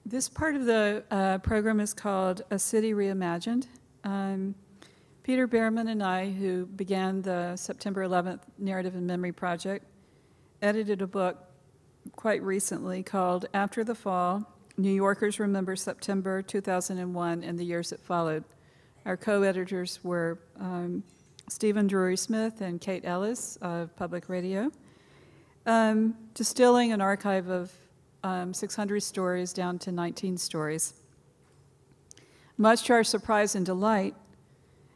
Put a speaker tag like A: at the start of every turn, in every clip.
A: This part of the program is called A City Reimagined. Peter Behrman and I, who began the September 11th Narrative and Memory Project, edited a book quite recently called After the Fall, New Yorkers Remember September 2001 and the Years That Followed. Our co-editors were Stephen Drury-Smith and Kate Ellis of Public Radio, distilling an archive of 600 stories down to 19 stories. Much to our surprise and delight,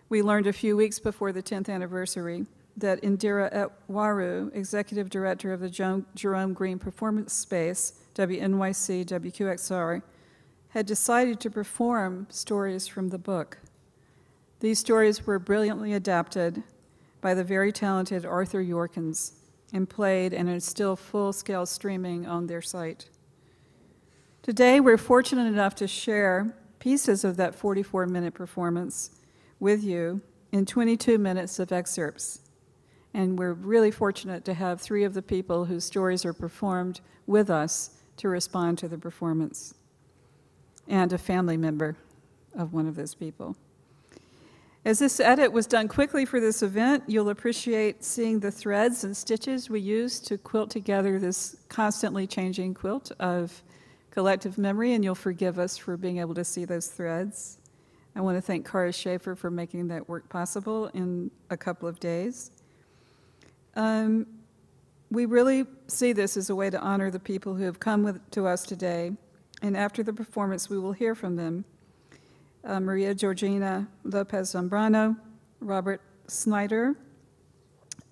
A: we learned a few weeks before the 10th anniversary that Indira Etwaru, executive director of the Jerome Green Performance Space, WNYC, WQXR, had decided to perform stories from the book. These stories were brilliantly adapted by the very talented Arthur Yorkins and played and is still full-scale streaming on their site. Today, we're fortunate enough to share pieces of that 44-minute performance with you in 22 minutes of excerpts. And we're really fortunate to have 3 of the people whose stories are performed with us to respond to the performance, and a family member of one of those people. As this edit was done quickly for this event, you'll appreciate seeing the threads and stitches we used to quilt together this constantly changing quilt of collective memory, and you'll forgive us for being able to see those threads. I want to thank Cara Schaefer for making that work possible in a couple of days. We really see this as a way to honor the people who have come to us today, and after the performance, we will hear from them. Maria Georgina Lopez Zombrano, Robert Snyder,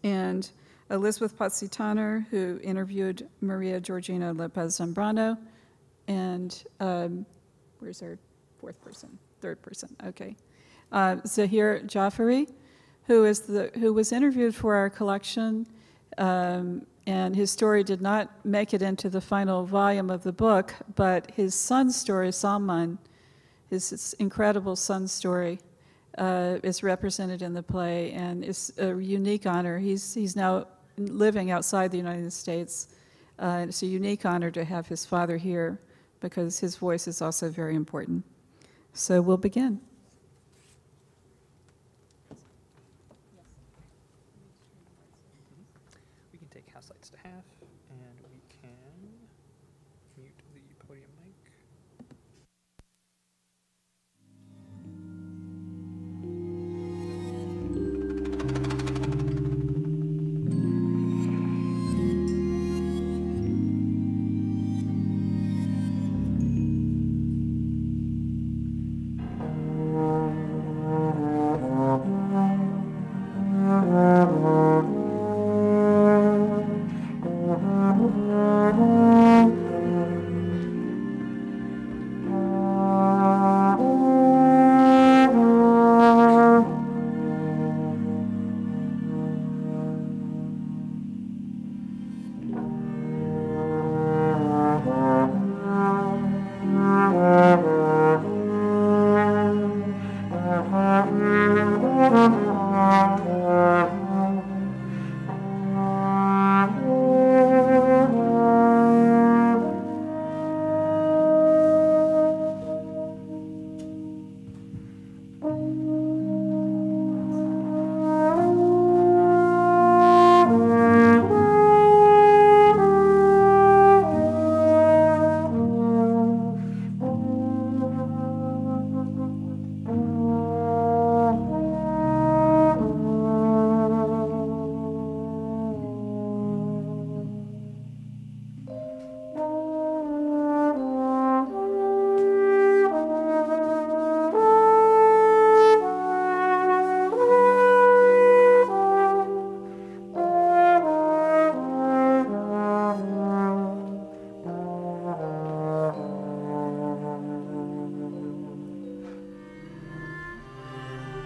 A: and Elisabeth Pozzi-Thanner, who interviewed Maria Georgina Lopez Zombrano, and where's our third person, okay. Zaheer Jaffery, who was interviewed for our collection, and his story did not make it into the final volume of the book, but his son's story, Salman, his incredible son's story, is represented in the play, and it's a unique honor. He's now living outside the United States. It's a unique honor to have his father here because his voice is also very important. So we'll begin.
B: We can take house lights to half, and we can mute the podium mic.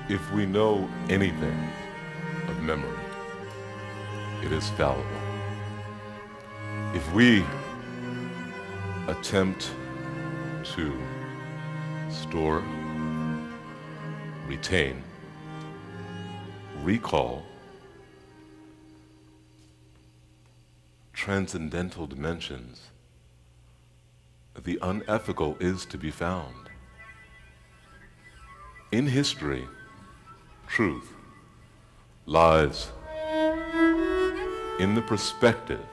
C: If we know anything of memory, it is fallible. If we attempt to store, retain, recall transcendental dimensions the unethical is to be found. In history, truth lies in the perspective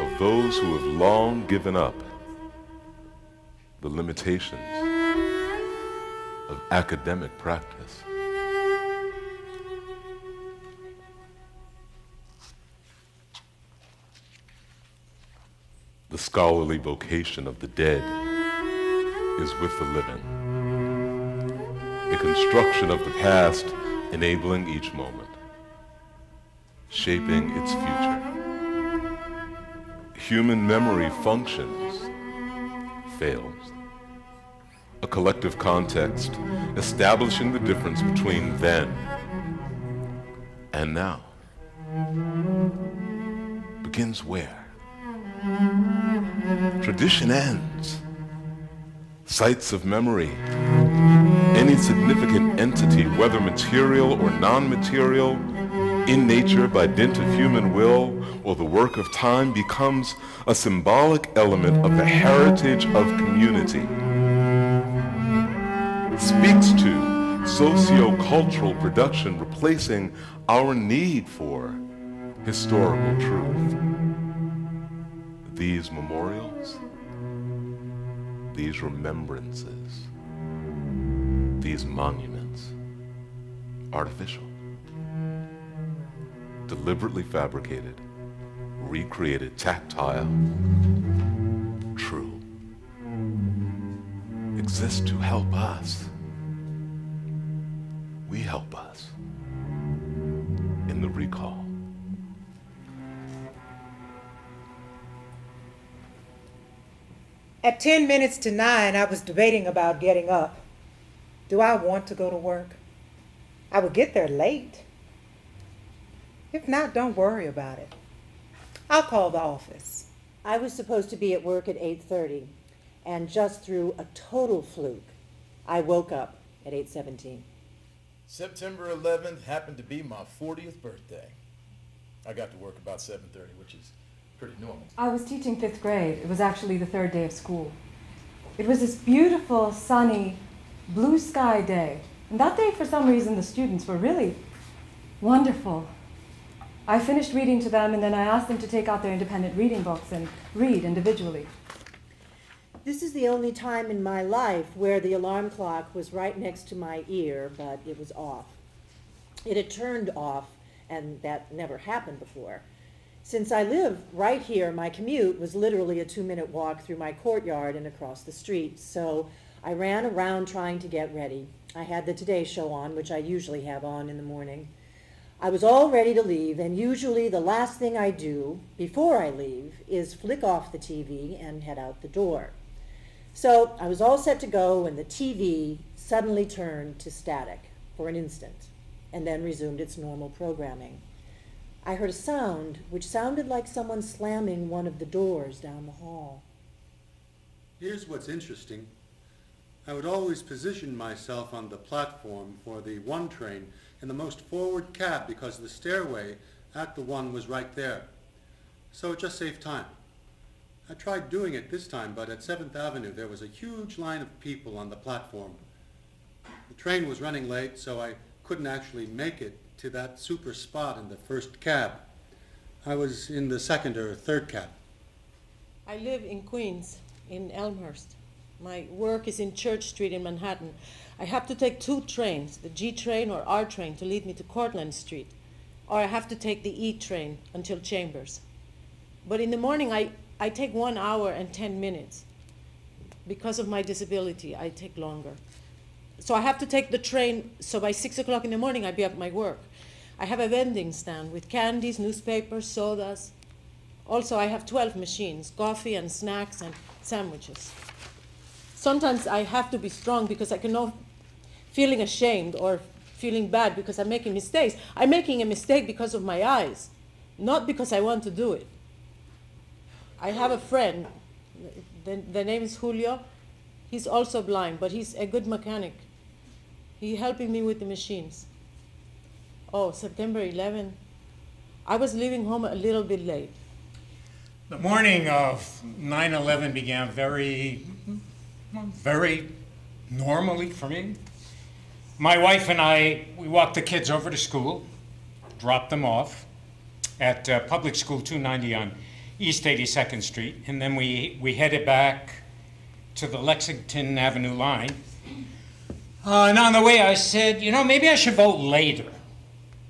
C: of those who have long given up the limitations of academic practice. The scholarly vocation of the dead is with the living, a construction of the past enabling each moment, shaping its future. Human memory functions, fails. A collective context establishing the difference between then and now begins where? Tradition ends. Sites of memory, any significant entity, whether material or non-material, in nature by dint of human will or the work of time, becomes a symbolic element of the heritage of community. Speaks to socio-cultural production, replacing our need for historical truth. These memorials, these remembrances, these monuments, artificial, deliberately fabricated, recreated, tactile, true, exist to help us. We help us in the recall.
D: At 10 minutes to 9, I was debating about getting up. Do I want to go to work? I would get there late. If not, don't worry about it. I'll call the office.
E: I was supposed to be at work at 8:30, and just through a total fluke, I woke up at 8:17.
F: September 11th happened to be my 40th birthday. I got to work about 7:30, which is pretty normal.
G: I was teaching 5th grade. It was actually the 3rd day of school. It was this beautiful, sunny, blue sky day. And that day, for some reason, the students were really wonderful. I finished reading to them, and then I asked them to take out their independent reading books and read individually.
E: This is the only time in my life where the alarm clock was right next to my ear, but it was off. It had turned off, and that never happened before. Since I live right here, my commute was literally a 2-minute walk through my courtyard and across the street, so I ran around trying to get ready. I had the Today Show on, which I usually have on in the morning. I was all ready to leave, and usually the last thing I do before I leave is flick off the TV and head out the door. So I was all set to go when the TV suddenly turned to static for an instant and then resumed its normal programming. I heard a sound which sounded like someone slamming one of the doors down the hall.
H: Here's what's interesting. I would always position myself on the platform for the 1 train in the most forward cab because the stairway at the 1 was right there. So it just saved time. I tried doing it this time, but at 7th Avenue there was a huge line of people on the platform. The train was running late, so I couldn't actually make it to that super spot in the 1st cab. I was in the 2nd or 3rd cab.
I: I live in Queens, in Elmhurst. My work is in Church Street in Manhattan. I have to take 2 trains, the G train or R train, to lead me to Cortlandt Street, or I have to take the E train until Chambers. But in the morning, I take 1 hour and 10 minutes. Because of my disability, I take longer. So I have to take the train, so by 6 o'clock in the morning, I'd be at my work. I have a vending stand with candies, newspapers, sodas. Also, I have 12 machines, coffee and snacks and sandwiches. Sometimes I have to be strong because I cannot feeling ashamed or feeling bad because I'm making mistakes. I'm making a mistake because of my eyes, not because I want to do it. I have a friend, the name is Julio. He's also blind, but he's a good mechanic. He's helping me with the machines. Oh, September 11, I was leaving home a little bit late.
J: The morning of 9/11 began very normally for me. My wife and I, we walked the kids over to school, dropped them off at Public School 290 on East 82nd Street, and then we headed back to the Lexington Avenue line. And on the way I said, you know, maybe I should vote later.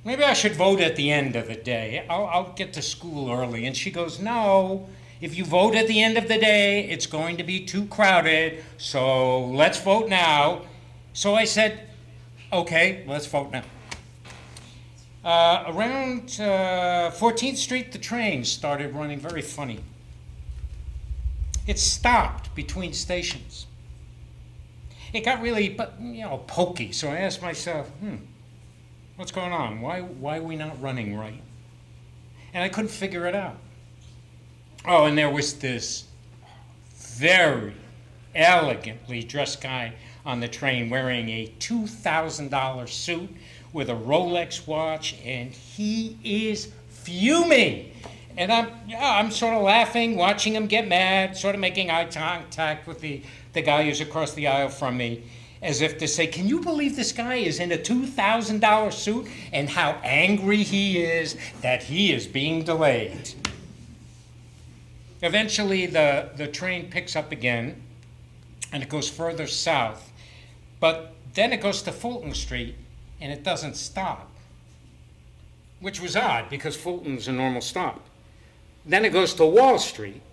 J: Maybe I should vote at the end of the day. I'll get to school early. And she goes, no, if you vote at the end of the day, it's going to be too crowded, so let's vote now. So I said, okay, let's vote now. Around 14th Street, the train started running very funny. It stopped between stations. It got really, pokey. So I asked myself, what's going on? Why are we not running right? And I couldn't figure it out. Oh, and there was this very elegantly dressed guy on the train wearing a $2,000 suit with a Rolex watch, and he is fuming. And I'm sort of laughing, watching him get mad, sort of making eye contact with the guy who's across the aisle from me, as if to say, can you believe this guy is in a $2,000 suit and how angry he is that he is being delayed? Eventually, the train picks up again, and it goes further south. But then it goes to Fulton Street, and it doesn't stop, which was odd, because Fulton's a normal stop. Then it goes to Wall Street,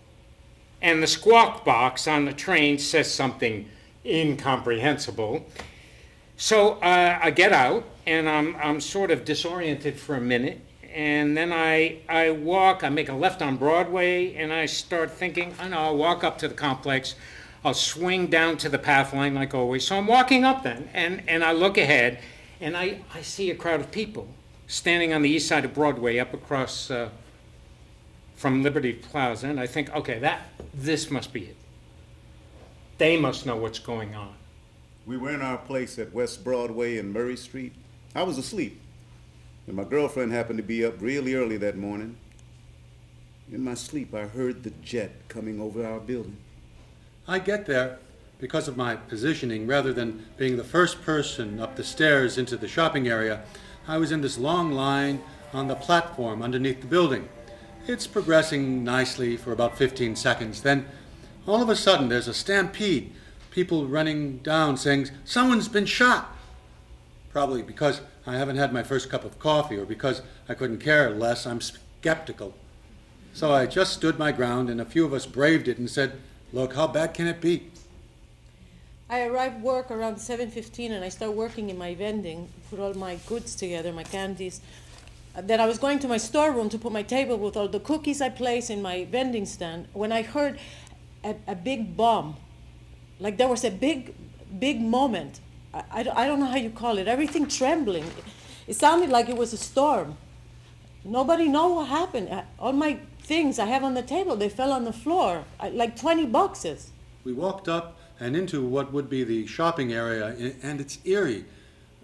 J: and the squawk box on the train says something incomprehensible. So I get out, and I'm sort of disoriented for a minute, and then I walk, I make a left on Broadway, and I start thinking, I know, I'll walk up to the complex, I'll swing down to the path line like always. So I'm walking up then, and I look ahead, and I see a crowd of people standing on the east side of Broadway up across from Liberty Plaza, and I think, okay, this must be it. They must know what's going on.
K: We were in our place at West Broadway and Murray Street. I was asleep, and my girlfriend happened to be up really early that morning. In my sleep, I heard the jet coming over our building.
H: I get there because of my positioning. Rather than being the first person up the stairs into the shopping area, I was in this long line on the platform underneath the building. It's progressing nicely for about 15 seconds. Then, all of a sudden, there's a stampede. People running down saying, someone's been shot. Probably because I haven't had my first cup of coffee or because I couldn't care less. I'm skeptical. So I just stood my ground, and a few of us braved it and said, look, how bad can it be?
I: I arrived work around 7:15, and I start working in my vending, put all my goods together, my candies. Then I was going to my storeroom to put my table with all the cookies I place in my vending stand when I heard a big bomb. Like there was a big moment. I don't know how you call it. Everything trembling. It sounded like it was a storm. Nobody know what happened. All my things I have on the table, they fell on the floor, like 20 boxes.
H: We walked up and into what would be the shopping area, and it's eerie.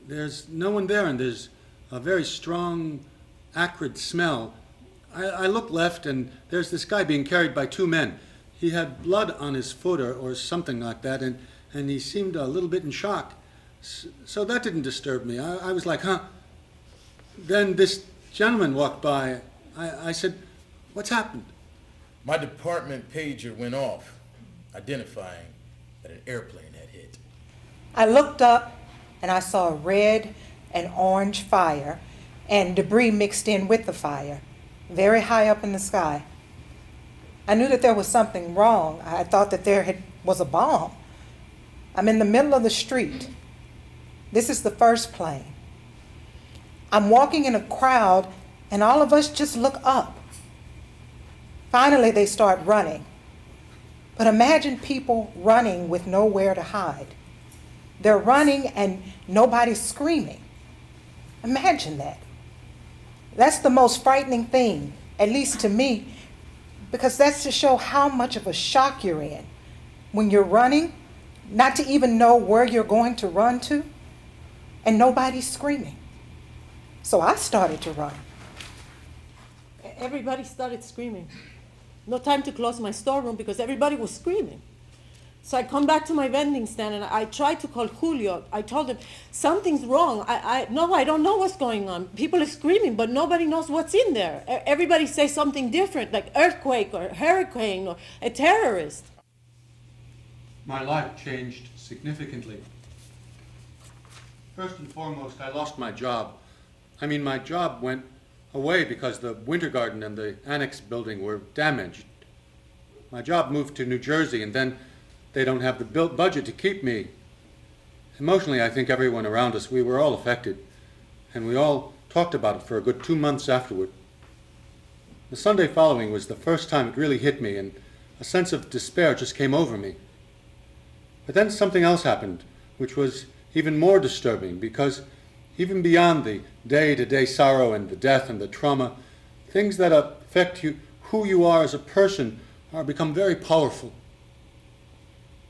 H: There's no one there, and there's a very strong, acrid smell. I look left, and there's this guy being carried by two men. He had blood on his foot or something like that, and he seemed a little bit in shock. So that didn't disturb me. I was like, huh? Then this gentleman walked by. I said, what's happened?
F: My department pager went off, identifying that an airplane had hit.
D: I looked up and I saw a red and orange fire and debris mixed in with the fire, very high up in the sky. I knew that there was something wrong. I thought that there was a bomb. I'm in the middle of the street. This is the first plane. I'm walking in a crowd, and all of us just look up. Finally, they start running. But imagine people running with nowhere to hide. They're running and nobody's screaming. Imagine that. That's the most frightening thing, at least to me, because that's to show how much of a shock you're in when you're running, not to even know where you're going to run to, and nobody's screaming. So I started to run.
I: Everybody started screaming. No time to close my storeroom because everybody was screaming. So I come back to my vending stand and I tried to call Julio. I told him, something's wrong. No, I don't know what's going on. People are screaming, but nobody knows what's in there. Everybody says something different, like earthquake or hurricane or a terrorist.
H: My life changed significantly. First and foremost, I lost my job. I mean, my job went away because the Winter Garden and the annex building were damaged. My job moved to New Jersey, and then they don't have the budget to keep me. Emotionally, I think everyone around us, we were all affected, and we all talked about it for a good 2 months afterward. The Sunday following was the first time it really hit me, and a sense of despair just came over me. But then something else happened, which was even more disturbing, because even beyond the day-to-day sorrow and the death and the trauma, things that affect you, who you are as a person, are become very powerful.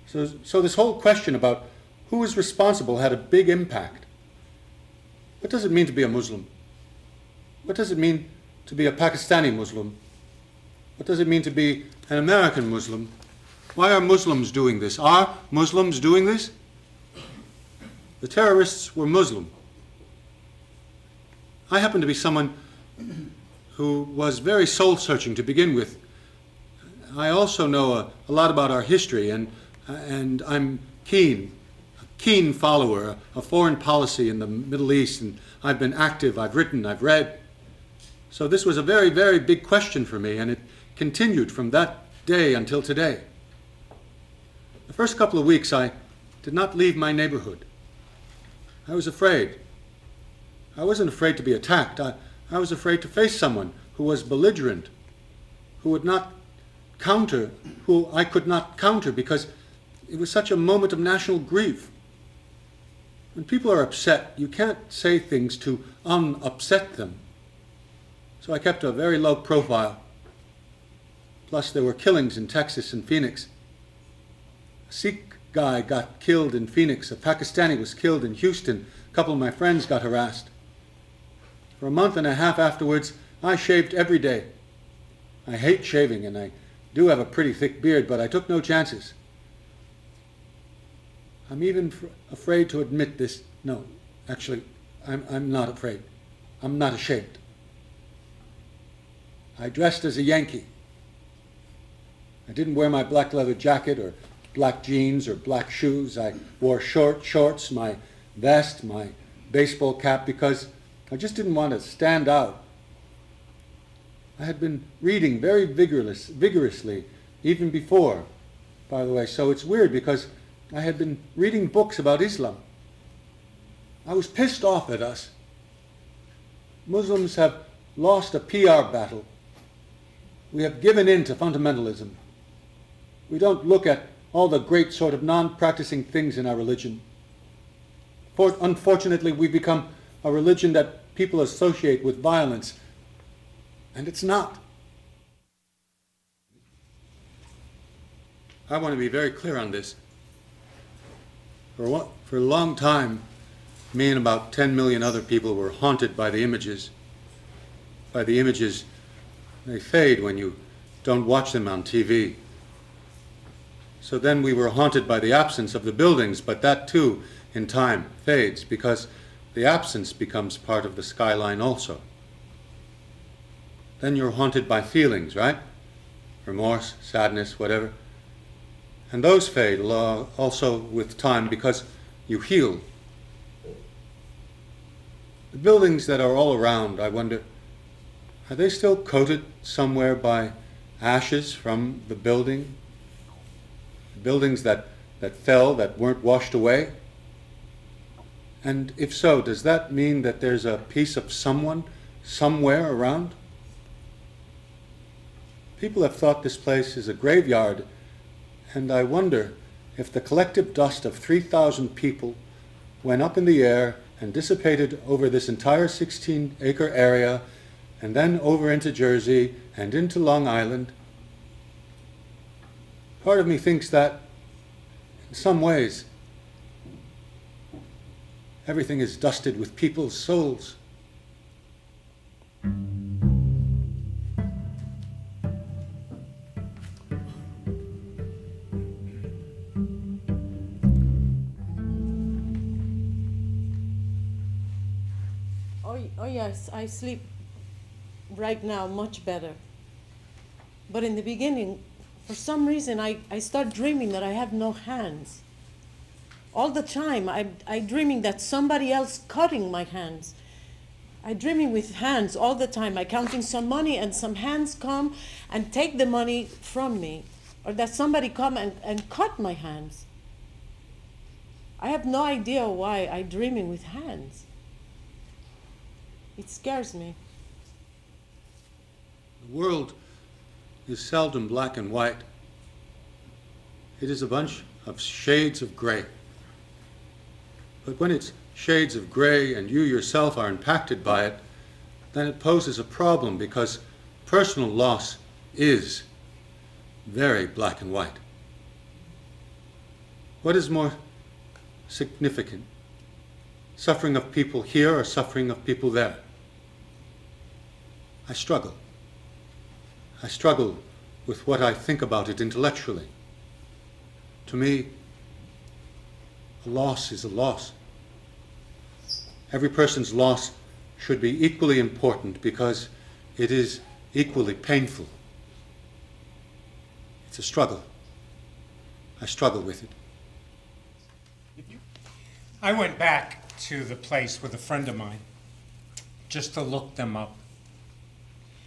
H: So this whole question about who is responsible had a big impact. What does it mean to be a Muslim? What does it mean to be a Pakistani Muslim? What does it mean to be an American Muslim? Why are Muslims doing this? Are Muslims doing this? The terrorists were Muslim. I happen to be someone who was very soul-searching to begin with. I also know a lot about our history, and I'm a keen follower of foreign policy in the Middle East, and I've been active, I've written, I've read. So this was a very, very big question for me, and it continued from that day until today. The first couple of weeks, I did not leave my neighborhood. I was afraid. I wasn't afraid to be attacked. I was afraid to face someone who was belligerent, who would not counter, who I could not counter because it was such a moment of national grief. When people are upset, you can't say things to unupset them. So I kept a very low profile. Plus there were killings in Texas and Phoenix. A Sikh guy got killed in Phoenix. A Pakistani was killed in Houston. A couple of my friends got harassed. For a month and a half afterwards, I shaved every day. I hate shaving, and I do have a pretty thick beard, but I took no chances. I'm even afraid to admit this. No, actually, I'm not afraid. I'm not ashamed. I dressed as a Yankee. I didn't wear my black leather jacket or black jeans or black shoes. I wore short shorts, my vest, my baseball cap, because I just didn't want to stand out. I had been reading very vigorously even before, by the way, so it's weird because I had been reading books about Islam. I was pissed off at us. Muslims have lost a PR battle. We have given in to fundamentalism. We don't look at all the great sort of non-practicing things in our religion. Unfortunately, we've become a religion that people associate with violence, and it's not. I want to be very clear on this. For a long time, me and about 10 million other people were haunted by the images. By the images, they fade when you don't watch them on TV. So then we were haunted by the absence of the buildings, but that too, in time, fades because the absence becomes part of the skyline also. Then you're haunted by feelings, right? Remorse, sadness, whatever. And those fade also with time because you heal. The buildings that are all around, I wonder, are they still coated somewhere by ashes from the building? The buildings that fell, that weren't washed away? And if so, does that mean that there's a piece of someone somewhere around? People have thought this place is a graveyard, and I wonder if the collective dust of 3,000 people went up in the air and dissipated over this entire 16-acre area, and then over into Jersey and into Long Island. Part of me thinks that, in some ways, everything is dusted with people's souls.
I: Oh yes, I sleep right now much better. But in the beginning, for some reason, I start dreaming that I have no hands. All the time, I'm dreaming that somebody else cutting my hands. I'm dreaming with hands all the time. I'm counting some money and some hands come and take the money from me. Or that somebody come and cut my hands. I have no idea why I'm dreaming with hands. It scares me.
H: The world is seldom black and white. It is a bunch of shades of gray. But when it's shades of gray and you yourself are impacted by it, then it poses a problem because personal loss is very black and white. What is more significant? Suffering of people here or suffering of people there? I struggle. I struggle with what I think about it intellectually. To me, a loss is a loss. Every person's loss should be equally important because it is equally painful. It's a struggle. I struggle with it.
J: I went back to the place with a friend of mine just to look them up.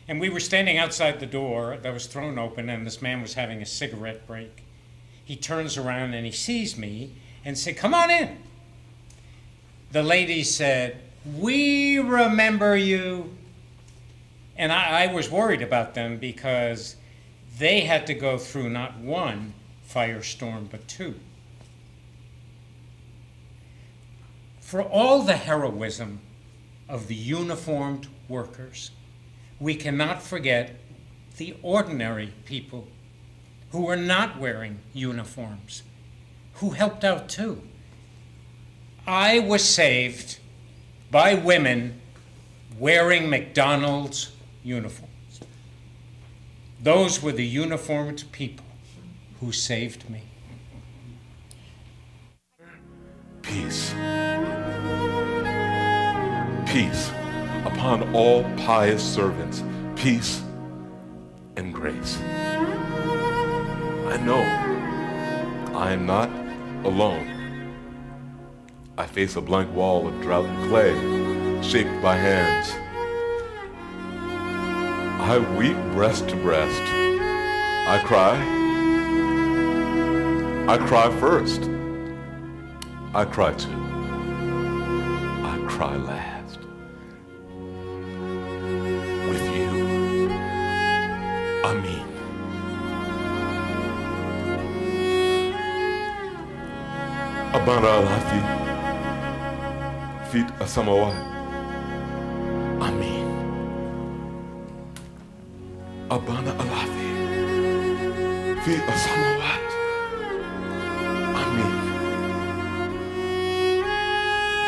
J: And we were standing outside the door that was thrown open, and this man was having a cigarette break. He turns around and he sees me and said, "Come on in." The lady said, "We remember you." And I was worried about them because they had to go through not one firestorm, but two. For all the heroism of the uniformed workers, we cannot forget the ordinary people who were not wearing uniforms, who helped out too. I was saved by women wearing McDonald's uniforms. Those were the uniformed people who saved me.
C: Peace. Peace upon all pious servants. Peace and grace. I know I am not alone. I face a blank wall of drought and clay, shaped by hands. I weep breast to breast. I cry. I cry first. I cry too. I cry last. With you. Amin. Abana alafi. Fit asamawat. Amin. Abana alafi. Fit asamawat. Amin.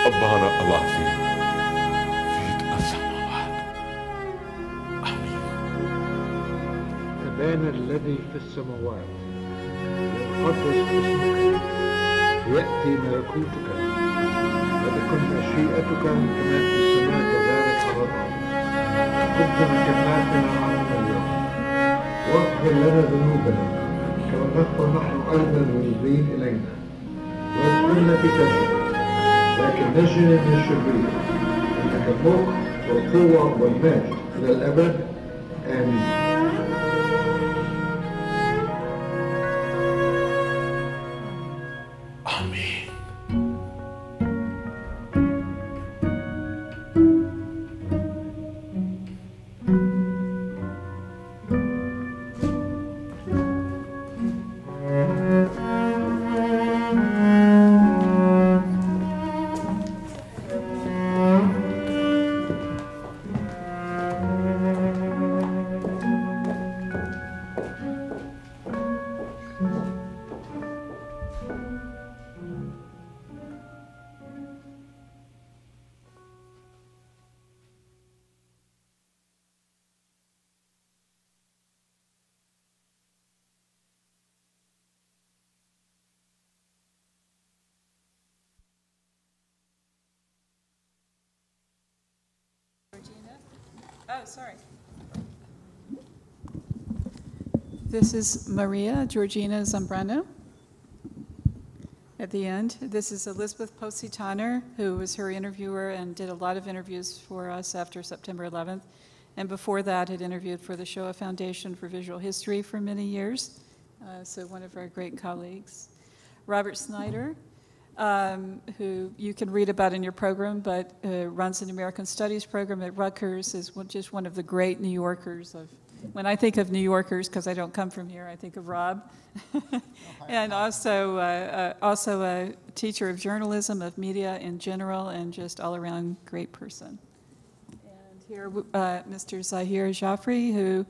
C: Abana alafi. Fit asamawat. Amin.
L: أبانا الذي في السماوات يقدس اسمك يأتي ملكوتك وتكن مشيئتك كما في السماء كذلك على الأرض. خبزنا كفافنا عنا اليوم واغفر لنا ذنوبنا كما نغفر نحن أيضا المذنبين إلينا ولا تدخلنا في تجربة لكن نجنا من الشرير إنك الملك والقوة والمجد إلى الأبد آمين.
A: Oh, sorry. This is Maria Georgina Zombrano. At the end, this is Elisabeth Pozzi-Thanner, who was her interviewer and did a lot of interviews for us after September 11th. And before that, had interviewed for the Shoah Foundation for Visual History for many years. So one of our great colleagues. Robert Snyder, who you can read about in your program, but runs an American Studies program at Rutgers, is just one of the great New Yorkers. When I think of New Yorkers, because I don't come from here, I think of Rob. And also a teacher of journalism, of media in general, and just all-around great person. And here, Mr. Zaheer Jaffery, who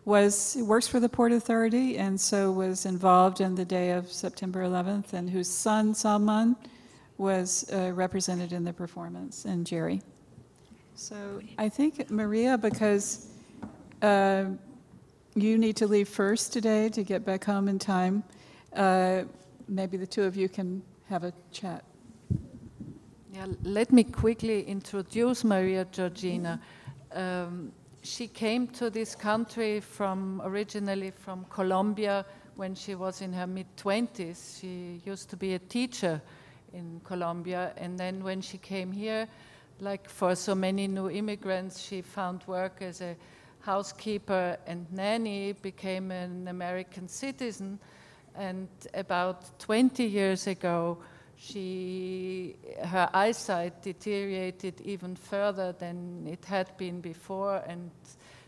A: works for the Port Authority, and so was involved in the day of September 11th, and whose son, Salman, was represented in the performance, and Gerry. So I think, Maria, because you need to leave first today to get back home in time, maybe the two of you can have a chat.
M: Yeah, let me quickly introduce Maria Georgina. She came to this country originally from Colombia when she was in her mid-20s. She used to be a teacher in Colombia, and then when she came here, like for so many new immigrants, she found work as a housekeeper and nanny, became an American citizen, and about 20 years ago, her eyesight deteriorated even further than it had been before, and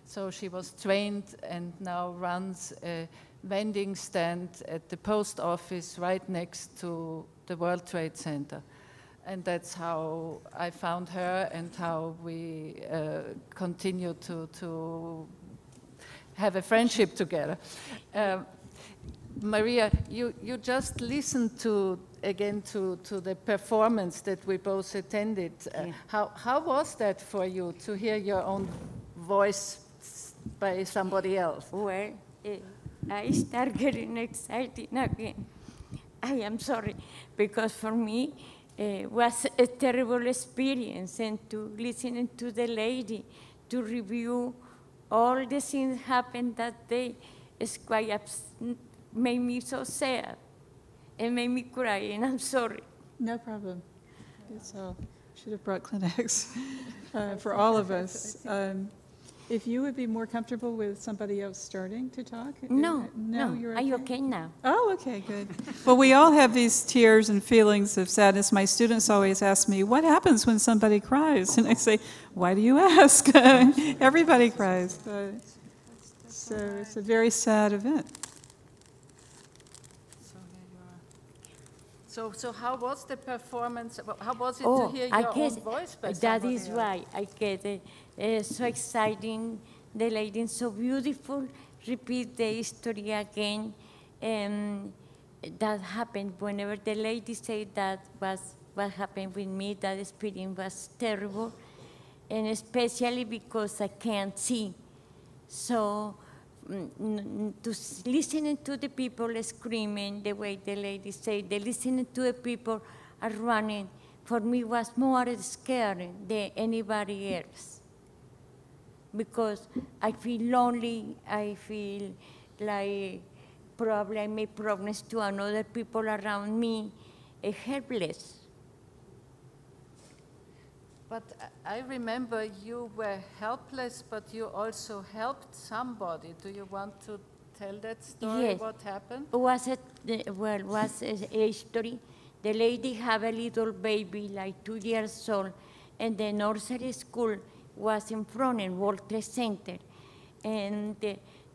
M: so she was trained and now runs a vending stand at the post office right next to the World Trade Center. And that's how I found her and how we continue to have a friendship together. Maria, you just listened to the performance that we both attended. How was that for you to hear your own voice by somebody else?
N: Well, I start getting excited again. I am sorry, because for me, it was a terrible experience, and to listening to the lady, to review all the things happened that day, is quite made me so sad. It made me cry, and I'm sorry.
A: No problem. So should have brought Kleenex for all of us. If you would be more comfortable with somebody else starting to talk?
N: No,
A: you're
N: okay? Are you okay now?
A: Oh, okay, good. Well, we all have these tears and feelings of sadness. My students always ask me, what happens when somebody cries? And I say, why do you ask? Everybody cries. So it's a very sad event.
M: So how was the performance? How was it to hear your own voice by
N: that
M: somebody
N: is
M: else?
N: why I get it. So exciting, the lady so beautiful. Repeat the history again. That happened whenever the lady said that was what happened with me. That experience was terrible, and especially because I can't see. So listening to the people screaming the way the lady said, listening to the people are running, for me was more scary than anybody else. Because I feel lonely, I feel like probably I make problems to another people around me, helpless.
M: But I remember you were helpless, but you also helped somebody. Do you want to tell that story?
N: Yes.
M: What happened?
N: Was a story. The lady had a little baby, like 2 years old, and the nursery school was in front in World Trade Center. And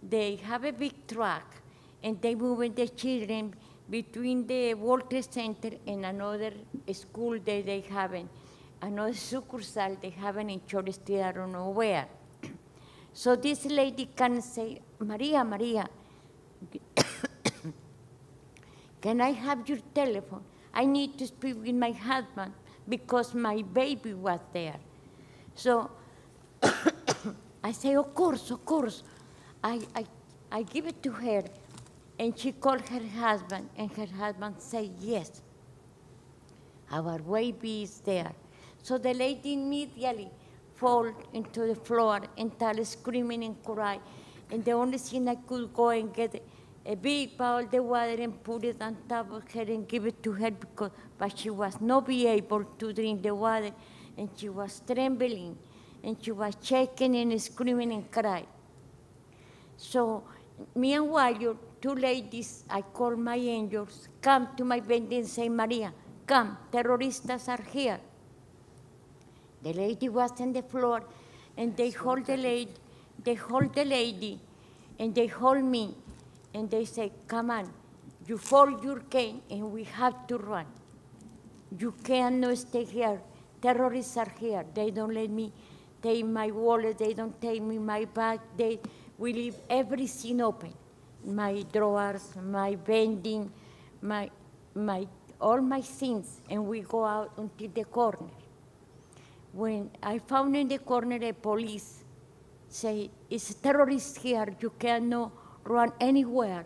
N: they have a big truck, and they moving the children between the World Trade Center and another school that they haven't. Another succursal they haven't in Church Street, I don't know where. So this lady can say, Maria, can I have your telephone? I need to speak with my husband because my baby was there. So I say, of course. I give it to her, and she called her husband, and her husband said, yes, our baby is there. So the lady immediately fall into the floor and start screaming and cry. And the only thing I could go and get a big bowl of water and put it on top of her and give it to her, but she was not be able to drink the water, and she was trembling, and she was shaking and screaming and crying. So me and Walio, two ladies, I call my angels, come to my bed and say, Maria, come, terroristas are here. The lady was on the floor, and they hold the lady, and they hold me, and they say, come on, you fold your cane, and we have to run. You cannot stay here. Terrorists are here. They don't let me take my wallet. They don't take me my bag. We leave everything open. My drawers, my vending, all my things, and we go out until the corner. When I found in the corner a police say, it's a terrorist here, you cannot run anywhere.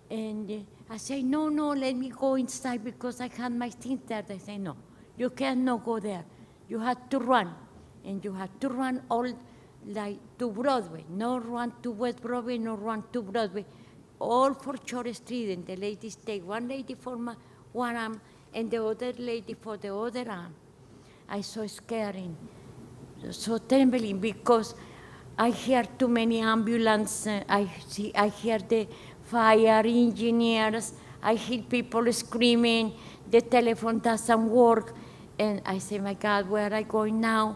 N: And I say, no, let me go inside because I have my things there. They say, no, you cannot go there. You have to run. And you have to run all like to Broadway, not run to West Broadway, not run to Broadway, all for Church Street. And the ladies take one lady for one arm and the other lady for the other arm. I so scared and so trembling because I hear too many ambulances. I hear the fire engineers. I hear people screaming. The telephone doesn't work. And I say, my God, where am I going now?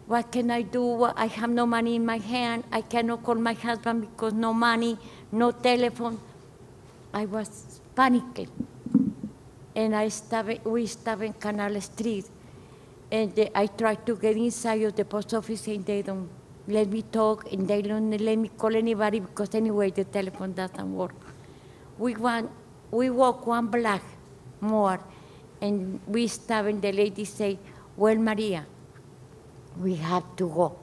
N: What can I do? I have no money in my hand. I cannot call my husband because no money, no telephone. I was panicking. And we stopped in Canal Street. And I tried to get inside of the post office, and they don't let me talk, and they don't let me call anybody because anyway the telephone doesn't work. We walk one block more, and we stop, and the lady say, well, Maria, we have to go.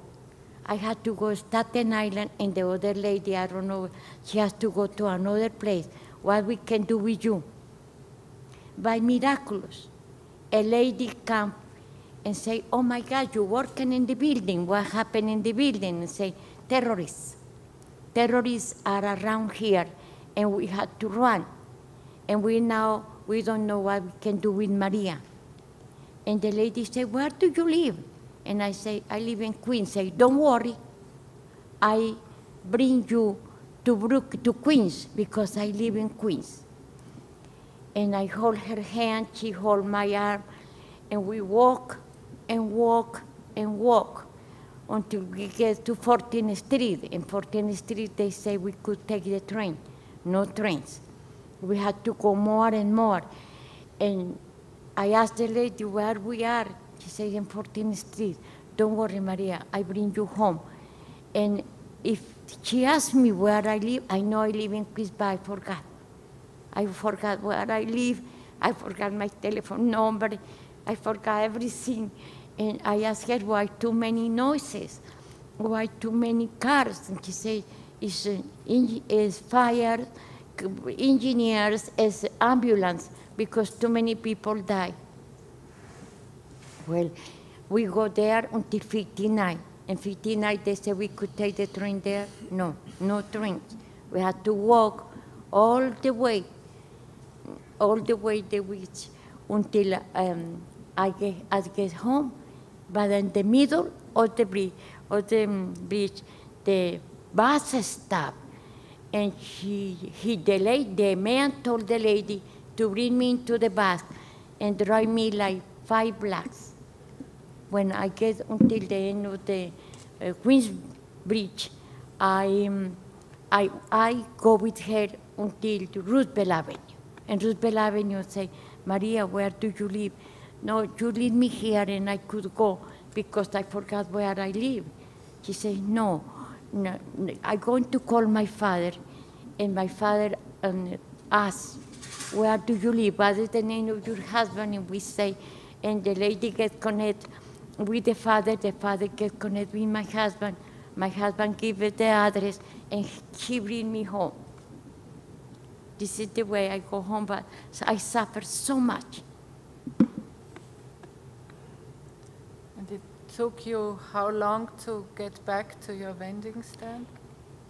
N: I had to go to Staten Island, and the other lady, I don't know, she has to go to another place. What we can do with you? By miraculous, a lady come and say, oh my God, you're working in the building. What happened in the building? And say, terrorists. Terrorists are around here, and we had to run. And we don't know what we can do with Maria. And the lady said, where do you live? And I say, I live in Queens. Say, don't worry. I bring you to Queens because I live in Queens. And I hold her hand, she hold my arm, and we walk and walk and walk until we get to 14th Street. In 14th Street, they say we could take the train. No trains. We had to go more and more. And I asked the lady where we are. She said in 14th Street. Don't worry, Maria, I bring you home. And if she asked me where I live, I know I live in Queens, but I forgot. I forgot where I live. I forgot my telephone number. I forgot everything. And I asked her, why too many noises? Why too many cars? And she said, it's fire, engineers, it's ambulance, because too many people die. Well, we go there until 59. And 59, they said we could take the train there. No, no trains. We had to walk all the way the beach until I get home. But in the middle of the bridge, the bus stopped, and the man told the lady to bring me into the bus and drive me like 5 blocks. When I get until the end of the Queens Bridge, I go with her until Roosevelt Avenue. And Roosevelt Avenue say, Maria, where do you live? No, you leave me here and I could go because I forgot where I live. She said, no, I'm going to call my father. And my father asked, where do you live? What is the name of your husband? And we say, and the lady gets connected with the father gets connected with my husband gives it the address, and he brings me home. This is the way I go home, but I suffer so much.
M: And took you how long to get back to your vending stand?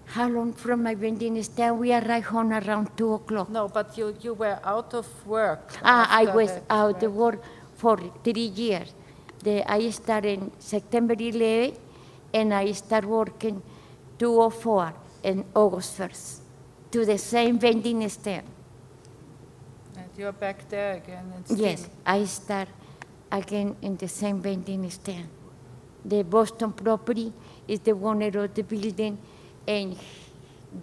N: How long from my vending stand? We arrived home around 2 o'clock.
M: No, but you were out of work.
N: I
M: after
N: was
M: that,
N: out
M: right?
N: of work for 3 years. I started September 11, and I started working 2004 and August 1st to the same vending stand.
M: And you're back there again? And still.
N: Yes, I start again in the same vending stand. The Boston property is the owner of the building, and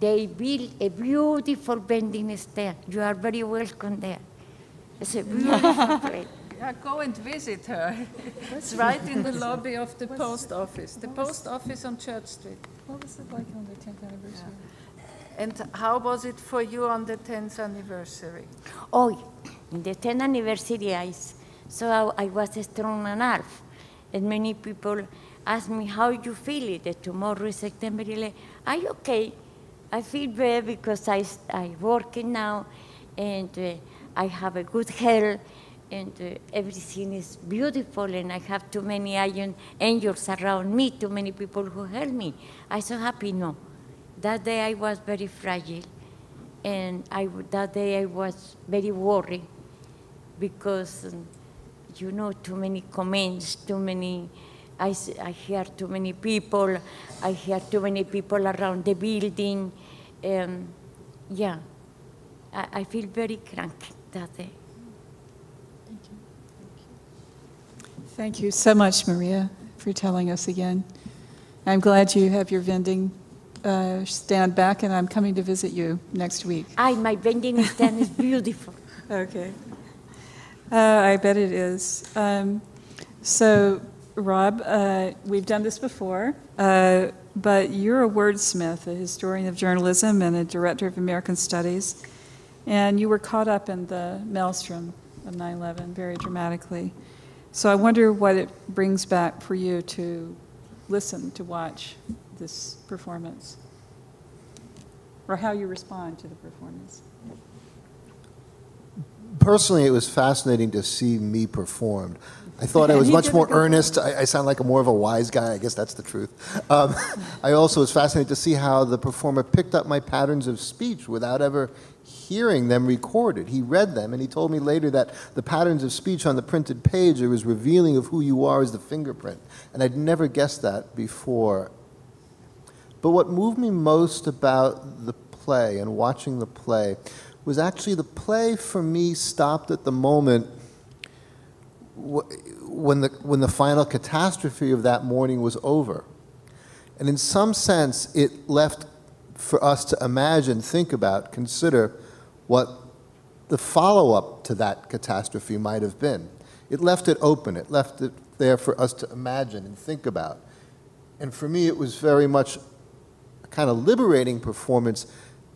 N: they built a beautiful vending stand. You are very welcome there. It's a beautiful place.
M: Yeah, go and visit her. It's right in the lobby of the post office. The post office on Church Street.
A: What was it like on the 10th anniversary?
M: And how was it for you on the 10th anniversary?
N: Oh, in the 10th anniversary, I was strong enough. And many people ask me, how you feel it? That tomorrow is September 11. I'm okay. I feel better because I'm working now, and I have a good health, and everything is beautiful, and I have too many angels around me, too many people who help me. I'm so happy now. That day I was very fragile, and that day I was very worried because, you know, too many comments, I hear too many people, I hear too many people around the building. Yeah, I feel very cranky that day.
A: Thank you so much, Maria, for telling us again. I'm glad you have your vending stand back, and I'm coming to visit you next week.
N: My vending stand is beautiful.
A: Okay. I bet it is. So, Rob, we've done this before, but you're a wordsmith, a historian of journalism and a director of American Studies, and you were caught up in the maelstrom of 9/11 very dramatically. So I wonder what it brings back for you to listen, to watch this performance, or how you respond to the performance.
O: Personally, it was fascinating to see me performed. I thought I was much more earnest. I sound like more of a wise guy. I guess that's the truth. I also was fascinated to see how the performer picked up my patterns of speech without ever hearing them recorded. He read them, and he told me later that the patterns of speech on the printed page are as revealing of who you are as the fingerprint. And I'd never guessed that before. But what moved me most about the play and watching the play was actually the play for me stopped at the moment when the final catastrophe of that morning was over. And in some sense, it left for us to imagine, think about, consider what the follow-up to that catastrophe might have been. It left it open. It left it there for us to imagine and think about. And for me, it was very much a kind of liberating performance,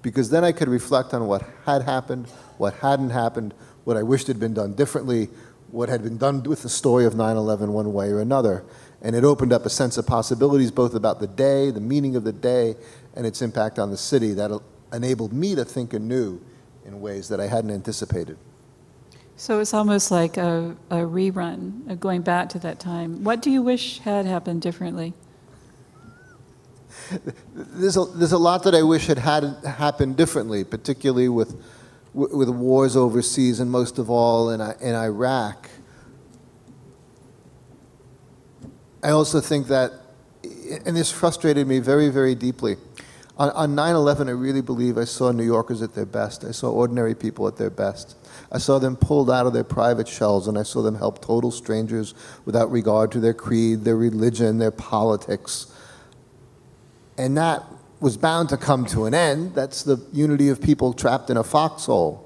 O: because then I could reflect on what had happened, what hadn't happened, what I wished had been done differently, what had been done with the story of 9/11 one way or another. And it opened up a sense of possibilities, both about the day, the meaning of the day, and its impact on the city that enabled me to think anew in ways that I hadn't anticipated.
A: So it's almost like a rerun of going back to that time. What do you wish had happened differently?
O: There's a lot that I wish had happened differently, particularly with wars overseas, and most of all in Iraq. I also think that, and this frustrated me very, very deeply. On 9/11, I really believe I saw New Yorkers at their best. I saw ordinary people at their best. I saw them pulled out of their private shells, and I saw them help total strangers without regard to their creed, their religion, their politics. And that was bound to come to an end. That's the unity of people trapped in a foxhole.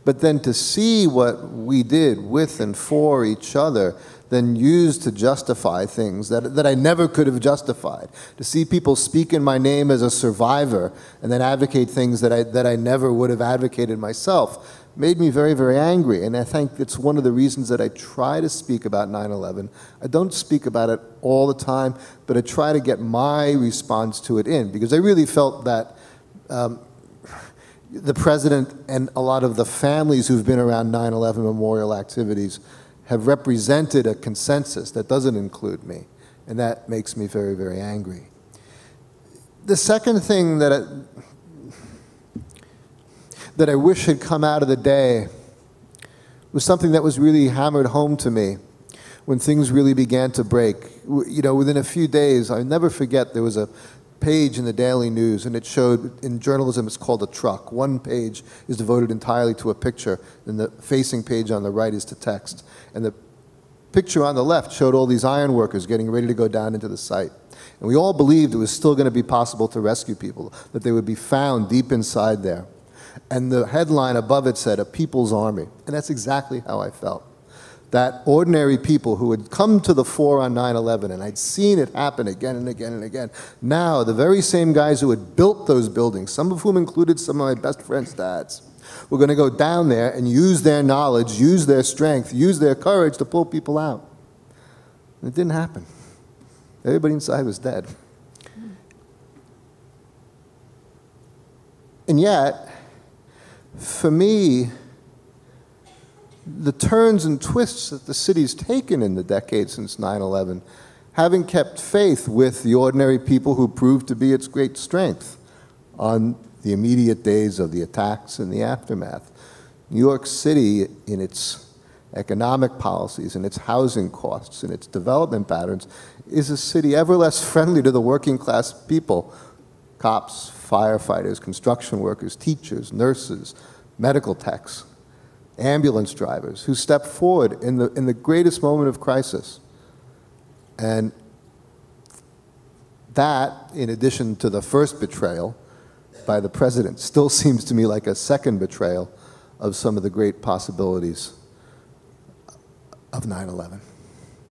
O: But then to see what we did with and for each other, then used to justify things that I never could have justified. To see people speak in my name as a survivor and then advocate things that I never would have advocated myself made me very, very angry. And I think it's one of the reasons that I try to speak about 9/11. I don't speak about it all the time, but I try to get my response to it in, because I really felt that the president and a lot of the families who've been around 9/11 memorial activities have represented a consensus that doesn't include me. And that makes me very, very angry. The second thing that I wish had come out of the day was something that was really hammered home to me when things really began to break. You know, within a few days, I'll never forget, there was a page in the Daily News, and it showed, in journalism it's called a truck. One page is devoted entirely to a picture, and the facing page on the right is to text. And the picture on the left showed all these iron workers getting ready to go down into the site. And we all believed it was still going to be possible to rescue people, that they would be found deep inside there. And the headline above it said, "A People's Army." And that's exactly how I felt. That ordinary people who had come to the fore on 9/11, and I'd seen it happen again and again and again. Now, the very same guys who had built those buildings, some of whom included some of my best friends' dads, were going to go down there and use their knowledge, use their strength, use their courage to pull people out. And it didn't happen. Everybody inside was dead. And yet, for me, the turns and twists that the city's taken in the decades since 9/11, having kept faith with the ordinary people who proved to be its great strength on the immediate days of the attacks and the aftermath. New York City, in its economic policies, and its housing costs, and its development patterns, is a city ever less friendly to the working class people, cops, firefighters, construction workers, teachers, nurses, medical techs, ambulance drivers, who stepped forward in the greatest moment of crisis. And that, in addition to the first betrayal by the president, still seems to me like a second betrayal of some of the great possibilities of 9/11.